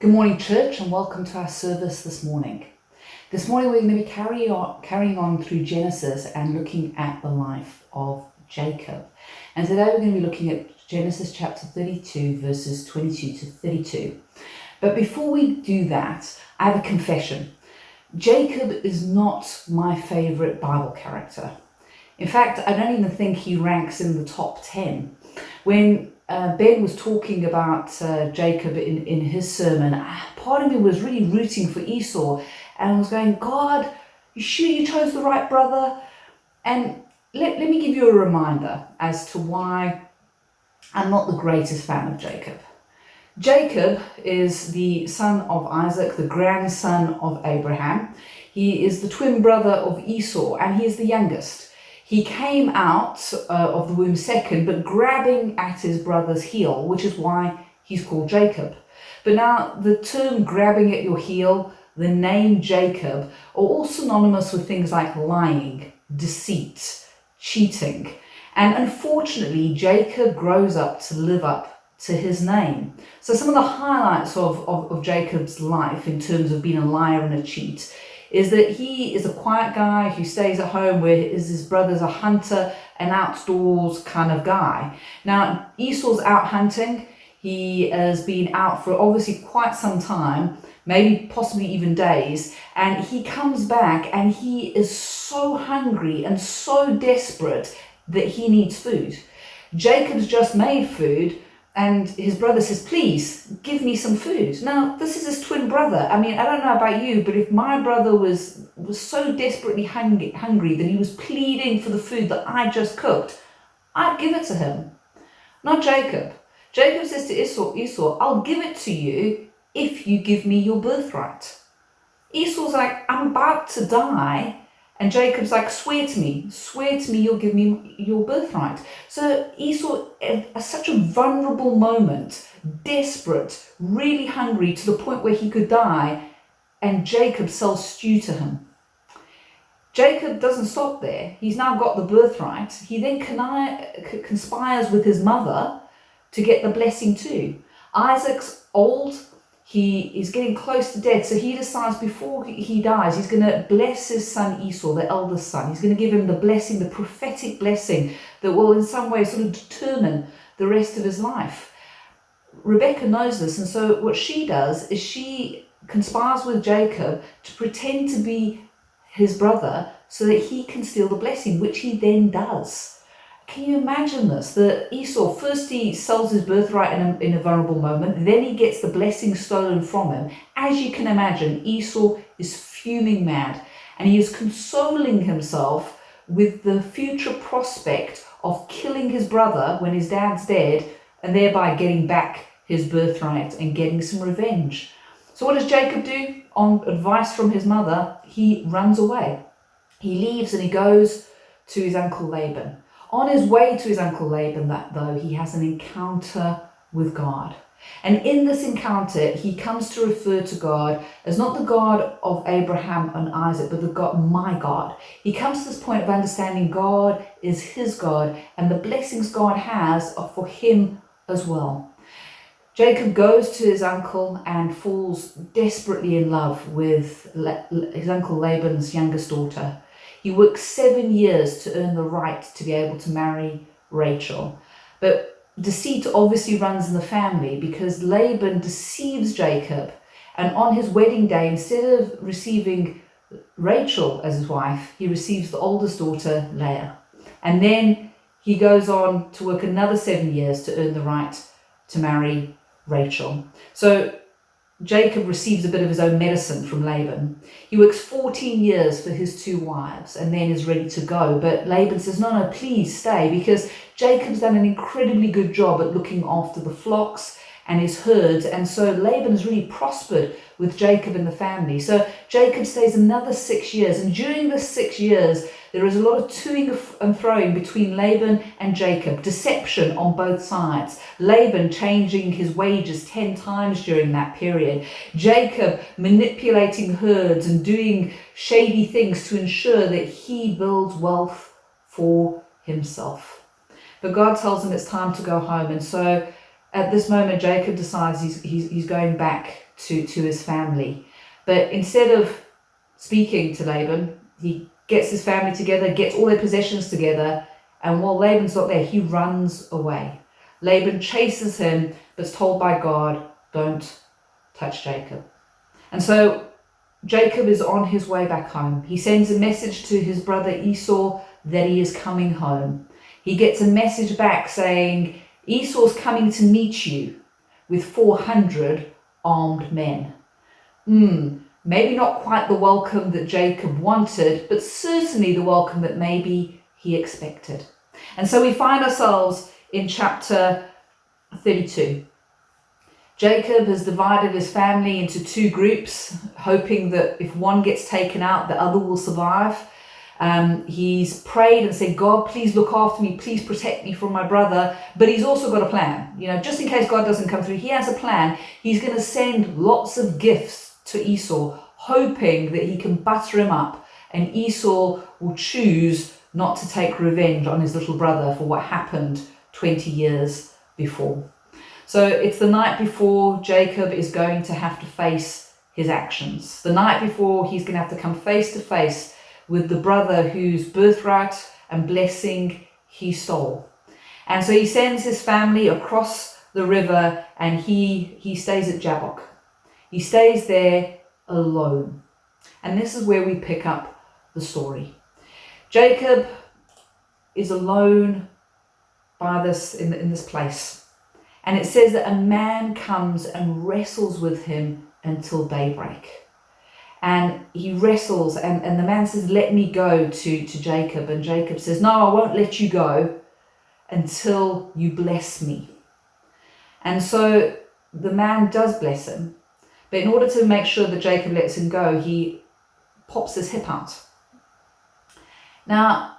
Good morning, church, and welcome to our service this morning. This morning we're going to be carrying on through Genesis and looking at the life of Jacob. And today we're going to be looking at Genesis chapter 32, verses 22 to 32. But before we do that, I have a confession. Jacob is not my favourite Bible character. In fact, I don't even think he ranks in the top 10. When Ben was talking about Jacob in his sermon, part of me was really rooting for Esau and was going, God, you sure you chose the right brother? And let me give you a reminder as to why I'm not the greatest fan of Jacob. Jacob is the son of Isaac, the grandson of Abraham. He is the twin brother of Esau, and he is the youngest. He came out of the womb second, but grabbing at his brother's heel, which is why he's called Jacob. But now the term grabbing at your heel, the name Jacob, are all synonymous with things like lying, deceit, cheating. And unfortunately, Jacob grows up to live up to his name. So some of the highlights of Jacob's life in terms of being a liar and a cheat is that he is a quiet guy who stays at home, where his brother's a hunter, an outdoors kind of guy. Now, Esau's out hunting. He has been out for obviously quite some time, maybe possibly even days, and he comes back and he is so hungry and so desperate that he needs food. Jacob's just made food, and his brother says, please, give me some food. Now, this is his twin brother. I mean, I don't know about you, but if my brother was so desperately hungry that he was pleading for the food that I just cooked, I'd give it to him. Not Jacob. Jacob says to Esau, I'll give it to you if you give me your birthright. Esau's like, I'm about to die. And Jacob's like, swear to me you'll give me your birthright. So Esau, at such a vulnerable moment, desperate, really hungry to the point where he could die, and Jacob sells stew to him. Jacob doesn't stop there. He's now got the birthright. He then conspires with his mother to get the blessing too. Isaac's old. He is getting close to death, so he decides before he dies, he's going to bless his son Esau, the eldest son. He's going to give him the blessing, the prophetic blessing that will in some way sort of determine the rest of his life. Rebecca knows this, and so what she does is she conspires with Jacob to pretend to be his brother so that he can steal the blessing, which he then does. Can you imagine this? That Esau, first he sells his birthright in a vulnerable moment, then he gets the blessing stolen from him. As you can imagine, Esau is fuming mad, and he is consoling himself with the future prospect of killing his brother when his dad's dead, and thereby getting back his birthright and getting some revenge. So what does Jacob do? On advice from his mother, he runs away. He leaves and he goes to his uncle Laban. On his way to his uncle Laban, though, he has an encounter with God. And in this encounter, he comes to refer to God as not the God of Abraham and Isaac, but the God, my God. He comes to this point of understanding God is his God, and the blessings God has are for him as well. Jacob goes to his uncle and falls desperately in love with his uncle Laban's youngest daughter. He works 7 years to earn the right to be able to marry Rachel. But deceit obviously runs in the family, because Laban deceives Jacob, and on his wedding day, instead of receiving Rachel as his wife, he receives the oldest daughter, Leah. And then he goes on to work another 7 years to earn the right to marry Rachel. So Jacob receives a bit of his own medicine from Laban. He works 14 years for his 2 wives and then is ready to go. But Laban says, no, please stay, because Jacob's done an incredibly good job at looking after the flocks and his herds. And so Laban has really prospered with Jacob and the family. So Jacob stays another 6 years. And during the 6 years, there is a lot of toing and froing between Laban and Jacob, deception on both sides. Laban changing his wages 10 times during that period. Jacob manipulating herds and doing shady things to ensure that he builds wealth for himself. But God tells him it's time to go home. And so at this moment, Jacob decides he's going back to his family. But instead of speaking to Laban, he gets his family together, gets all their possessions together, and while Laban's not there, he runs away. Laban chases him, but is told by God, don't touch Jacob. And so Jacob is on his way back home. He sends a message to his brother Esau that he is coming home. He gets a message back saying, Esau's coming to meet you with 400 armed men. Maybe not quite the welcome that Jacob wanted, but certainly the welcome that maybe he expected. And so we find ourselves in chapter 32. Jacob has divided his family into two groups, hoping that if one gets taken out, the other will survive. He's prayed and said, God, please look after me, please protect me from my brother. But he's also got a plan. Just in case God doesn't come through, he has a plan. He's going to send lots of gifts to Esau, hoping that he can butter him up, and Esau will choose not to take revenge on his little brother for what happened 20 years before. So it's the night before Jacob is going to have to face his actions. The night before he's going to have to come face to face with the brother whose birthright and blessing he stole. And so he sends his family across the river, and he stays at Jabbok. He stays there alone. And this is where we pick up the story. Jacob is alone by this in this place. And it says that a man comes and wrestles with him until daybreak. And he wrestles, and the man says, let me go to Jacob. And Jacob says, no, I won't let you go until you bless me. And so the man does bless him. But in order to make sure that Jacob lets him go, he pops his hip out. Now,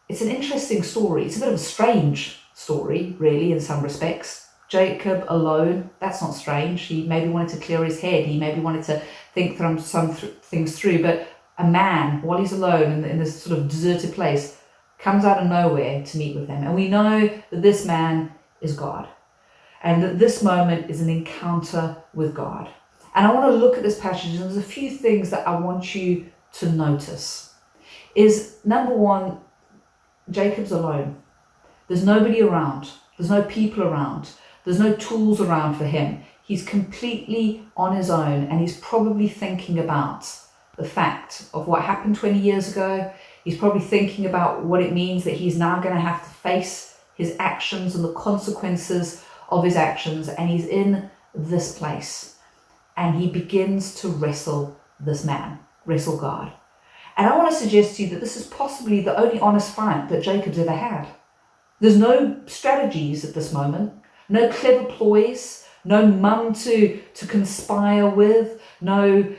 it's an interesting story. It's a bit of a strange story, really, in some respects. Jacob alone, that's not strange. He maybe wanted to clear his head. He maybe wanted to think some things through. But a man, while he's alone in this sort of deserted place, comes out of nowhere to meet with him. And we know that this man is God. And that this moment is an encounter with God. And I want to look at this passage, and there's a few things that I want you to notice. Is number one, Jacob's alone. There's nobody around. There's no people around. There's no tools around for him. He's completely on his own, and he's probably thinking about the fact of what happened 20 years ago. He's probably thinking about what it means that he's now going to have to face his actions and the consequences of his actions, and he's in this place. And he begins to wrestle this man, wrestle God. And I want to suggest to you that this is possibly the only honest fight that Jacob's ever had. There's no strategies at this moment, no clever ploys, no mum to conspire with, no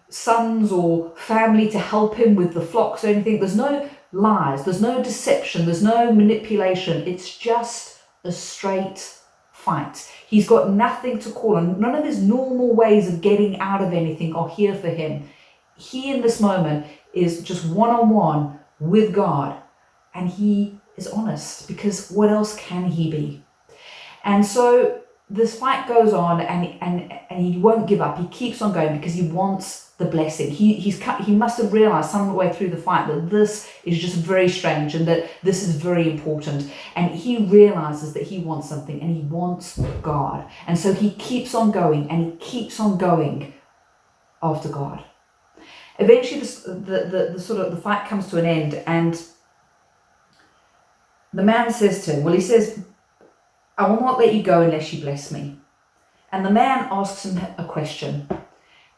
sons or family to help him with the flocks or anything. There's no lies, there's no deception, there's no manipulation. It's just a straight fight. He's got nothing to call on. None of his normal ways of getting out of anything are here for him. He in this moment is just one-on-one with God, and he is honest, because what else can he be? And so this fight goes on, and he won't give up. He keeps on going because he wants the blessing. He must have realized some way through the fight that this is just very strange and that this is very important. And he realizes that he wants something, and he wants God. And so he keeps on going, and he keeps on going after God. Eventually, the fight comes to an end, and the man says to him, he says, I will not let you go unless you bless me. And the man asks him a question.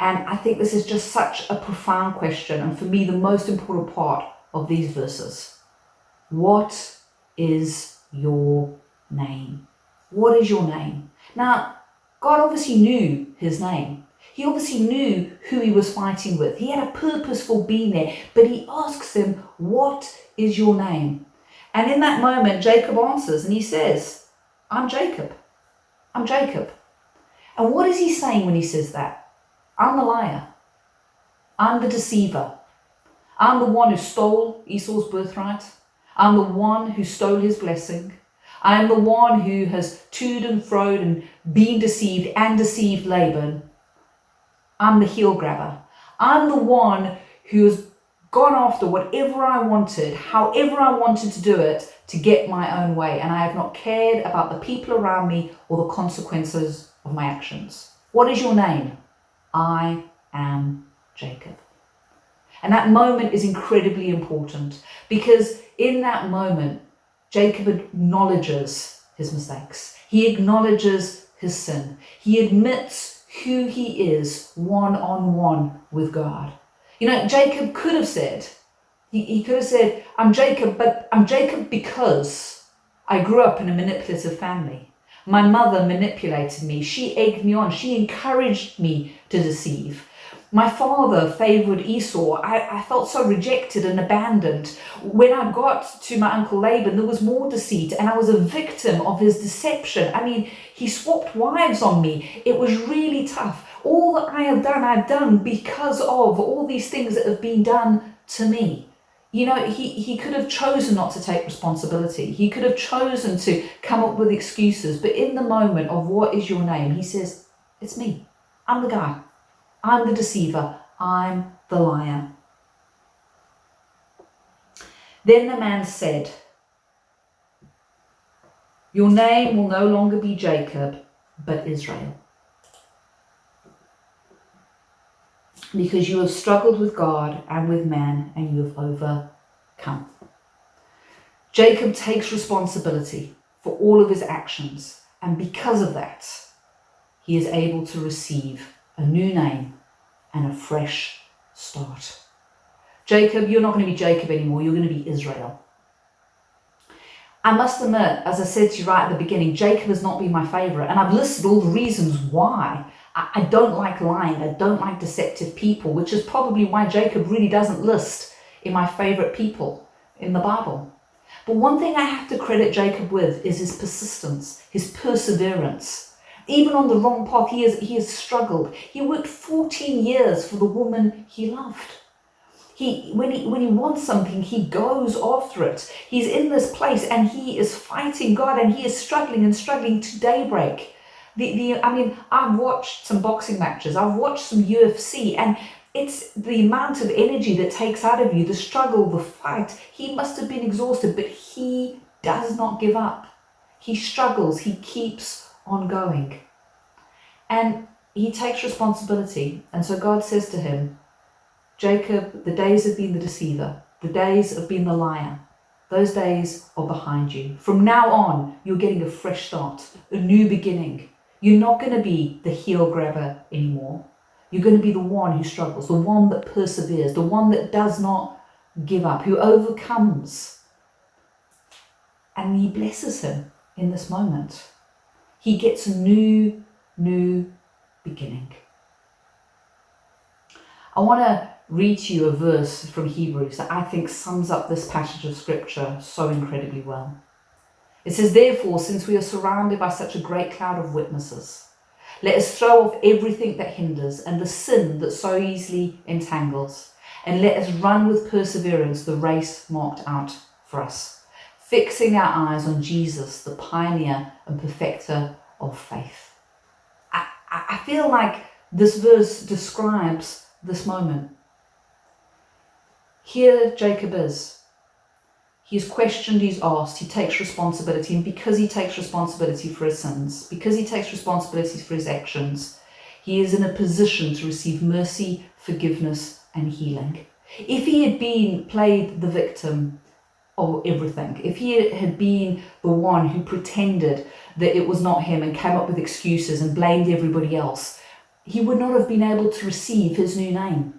And I think this is just such a profound question, and for me, the most important part of these verses. What is your name? What is your name? Now, God obviously knew his name. He obviously knew who he was fighting with. He had a purpose for being there, but he asks him, what is your name? And in that moment, Jacob answers, and he says, I'm Jacob. I'm Jacob. And what is he saying when he says that? I'm the liar. I'm the deceiver. I'm the one who stole Esau's birthright. I'm the one who stole his blessing. I am the one who has toed and froed and been deceived and deceived Laban. I'm the heel grabber. I'm the one who has gone after whatever I wanted, however I wanted to do it, to get my own way. And I have not cared about the people around me or the consequences of my actions. What is your name? I am Jacob. And that moment is incredibly important, because in that moment, Jacob acknowledges his mistakes. He acknowledges his sin. He admits who he is one-on-one with God. You know, Jacob could have said, he could have said, I'm Jacob, but I'm Jacob because I grew up in a manipulative family. My mother manipulated me. She egged me on. She encouraged me to deceive. My father favored Esau. I felt so rejected and abandoned. When I got to my uncle Laban, there was more deceit, and I was a victim of his deception. I mean, he swapped wives on me. It was really tough. All that I have done, I've done because of all these things that have been done to me. You know, he could have chosen not to take responsibility. He could have chosen to come up with excuses. But in the moment of what is your name, he says, it's me. I'm the guy. I'm the deceiver. I'm the liar. Then the man said, your name will no longer be Jacob, but Israel, because you have struggled with God and with man, and you have overcome. Jacob takes responsibility for all of his actions, and because of that, he is able to receive a new name and a fresh start. Jacob, you're not going to be Jacob anymore, you're going to be Israel. I must admit, as I said to you right at the beginning, Jacob has not been my favourite, and I've listed all the reasons why. I don't like lying, I don't like deceptive people, which is probably why Jacob really doesn't list in my favourite people in the Bible. But one thing I have to credit Jacob with is his persistence, his perseverance. Even on the wrong path, he has struggled. He worked 14 years for the woman he loved. When he wants something, he goes after it. He's in this place and he is fighting God, and he is struggling to daybreak. I've watched some boxing matches, I've watched some UFC, and it's the amount of energy that takes out of you, the struggle, the fight. He must have been exhausted, but he does not give up. He struggles, he keeps on going. And he takes responsibility. And so God says to him, Jacob, the days have been the deceiver, the days have been the liar. Those days are behind you. From now on, you're getting a fresh start, a new beginning. You're not going to be the heel grabber anymore. You're going to be the one who struggles, the one that perseveres, the one that does not give up, who overcomes. And he blesses him in this moment. He gets a new beginning. I want to read to you a verse from Hebrews that I think sums up this passage of scripture so incredibly well. It says, therefore, since we are surrounded by such a great cloud of witnesses, let us throw off everything that hinders and the sin that so easily entangles, and let us run with perseverance the race marked out for us, fixing our eyes on Jesus, the pioneer and perfecter of faith. I feel like this verse describes this moment. Here Jacob is. He's questioned, he's asked, he takes responsibility, and because he takes responsibility for his sins, because he takes responsibility for his actions, he is in a position to receive mercy, forgiveness, and healing. If he had played the victim of everything, if he had been the one who pretended that it was not him and came up with excuses and blamed everybody else, he would not have been able to receive his new name.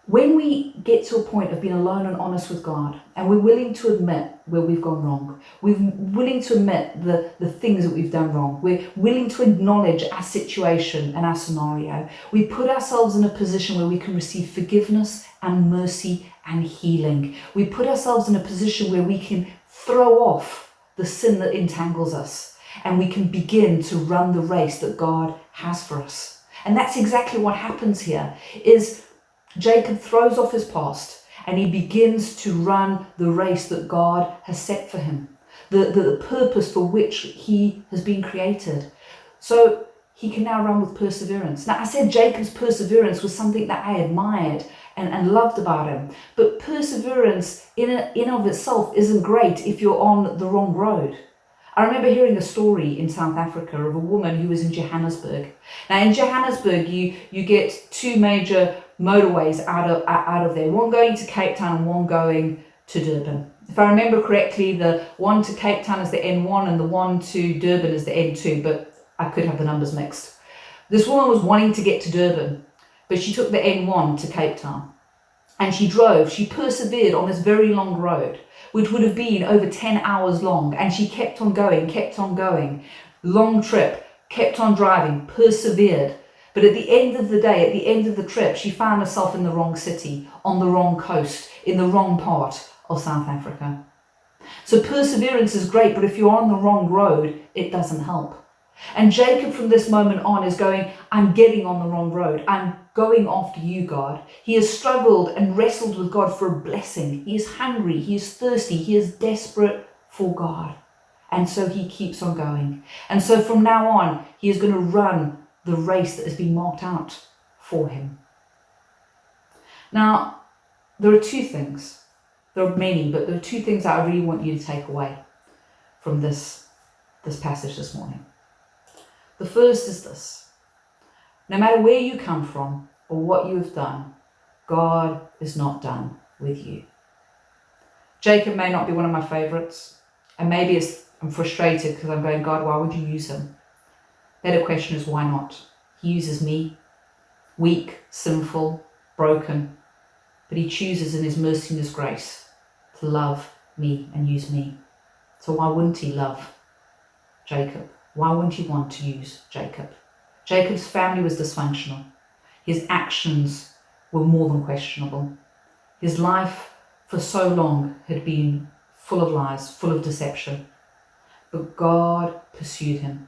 When we get to a point of being alone and honest with God, and we're willing to admit where we've gone wrong, we're willing to admit the things that we've done wrong, we're willing to acknowledge our situation and our scenario, we put ourselves in a position where we can receive forgiveness and mercy and healing. We put ourselves in a position where we can throw off the sin that entangles us, and we can begin to run the race that God has for us. And that's exactly what happens here, is Jacob throws off his past and he begins to run the race that God has set for him. the purpose for which he has been created. So he can now run with perseverance. Now, I said Jacob's perseverance was something that I admired and loved about him. But perseverance in of itself isn't great if you're on the wrong road. I remember hearing a story in South Africa of a woman who was in Johannesburg. Now, in Johannesburg, you get two major motorways out of there. One going to Cape Town and one going to Durban. If I remember correctly, the one to Cape Town is the N1 and the one to Durban is the N2, but I could have the numbers mixed. This woman was wanting to get to Durban, but she took the N1 to Cape Town. And she persevered on this very long road, which would have been over 10 hours long. And she kept on going. Long trip, kept on driving, persevered. But at the end of the day, at the end of the trip, she found herself in the wrong city, on the wrong coast, in the wrong part of South Africa. So perseverance is great, but if you're on the wrong road, it doesn't help. And Jacob from this moment on is going, I'm getting on the wrong road. I'm going after you, God. He has struggled and wrestled with God for a blessing. He is hungry. He is thirsty. He is desperate for God. And so he keeps on going. And so from now on, he is going to run the race that has been marked out for him. Now, there are two things. There are many, but there are two things that I really want you to take away from this passage this morning. The first is this: no matter where you come from or what you have done, God is not done with you. Jacob may not be one of my favorites, and maybe I'm frustrated because I'm going, God, why would you use him? Better question is, why not? He uses me, weak, sinful, broken, but he chooses in his mercy and his grace to love me and use me. So why wouldn't he love Jacob? Why wouldn't he want to use Jacob? Jacob's family was dysfunctional. His actions were more than questionable. His life for so long had been full of lies, full of deception. But God pursued him.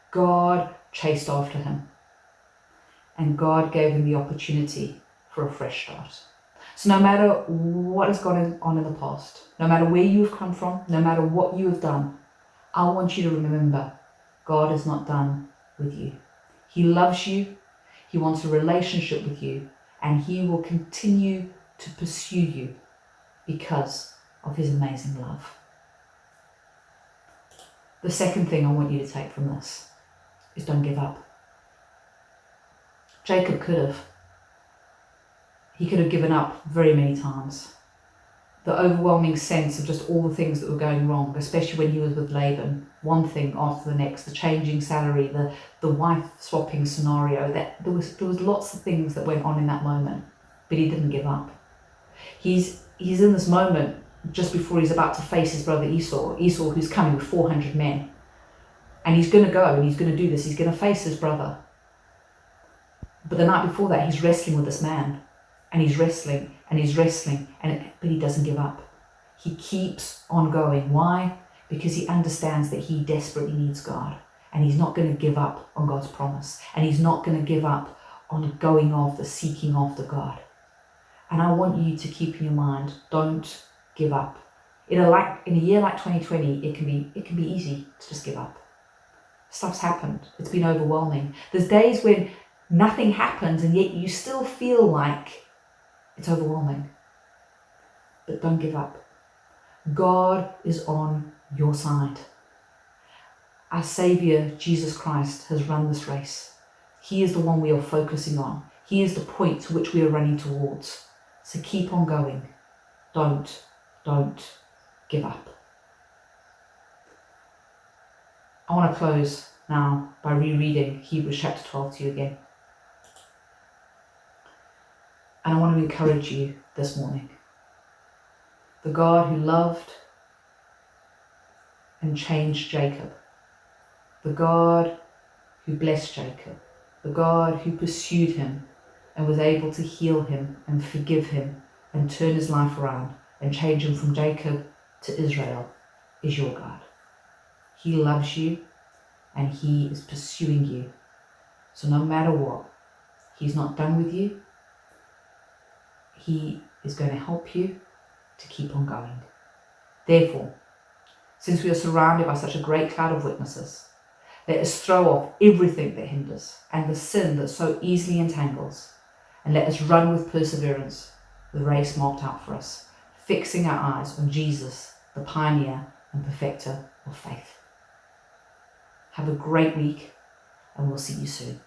God chased after him. And God gave him the opportunity for a fresh start. So no matter what has gone on in the past, no matter where you've come from, no matter what you have done, I want you to remember, God is not done with you. He loves you. He wants a relationship with you, and he will continue to pursue you because of his amazing love. The second thing I want you to take from this is don't give up. Jacob could have. He could have given up very many times. The overwhelming sense of just all the things that were going wrong, especially when he was with Laban, one thing after the next, the changing salary, the wife swapping scenario, that there was lots of things that went on in that moment, but he didn't give up. He's in this moment just before he's about to face his brother Esau who's coming with 400 men. And he's going to go and he's going to do this. He's going to face his brother. But the night before that, he's wrestling with this man. And he's wrestling, but he doesn't give up. He keeps on going. Why? Because he understands that he desperately needs God. And he's not going to give up on God's promise. And he's not going to give up on going after, seeking after God. And I want you to keep in your mind, don't give up. In a year like 2020, it can be easy to just give up. Stuff's happened. It's been overwhelming. There's days when nothing happens and yet you still feel like it's overwhelming. But don't give up. God is on your side. Our Saviour, Jesus Christ, has run this race. He is the one we are focusing on. He is the point to which we are running towards. So keep on going. Don't give up. I want to close now by rereading Hebrews chapter 12 to you again. And I want to encourage you this morning. The God who loved and changed Jacob, the God who blessed Jacob, the God who pursued him and was able to heal him and forgive him and turn his life around and change him from Jacob to Israel, is your God. He loves you and he is pursuing you. So no matter what, he's not done with you. He is going to help you to keep on going. Therefore, Since we are surrounded by such a great cloud of witnesses, let us throw off everything that hinders and the sin that so easily entangles, and let us run with perseverance the race marked out for us, fixing our eyes on Jesus, the pioneer and perfecter of faith. Have a great week, and we'll see you soon.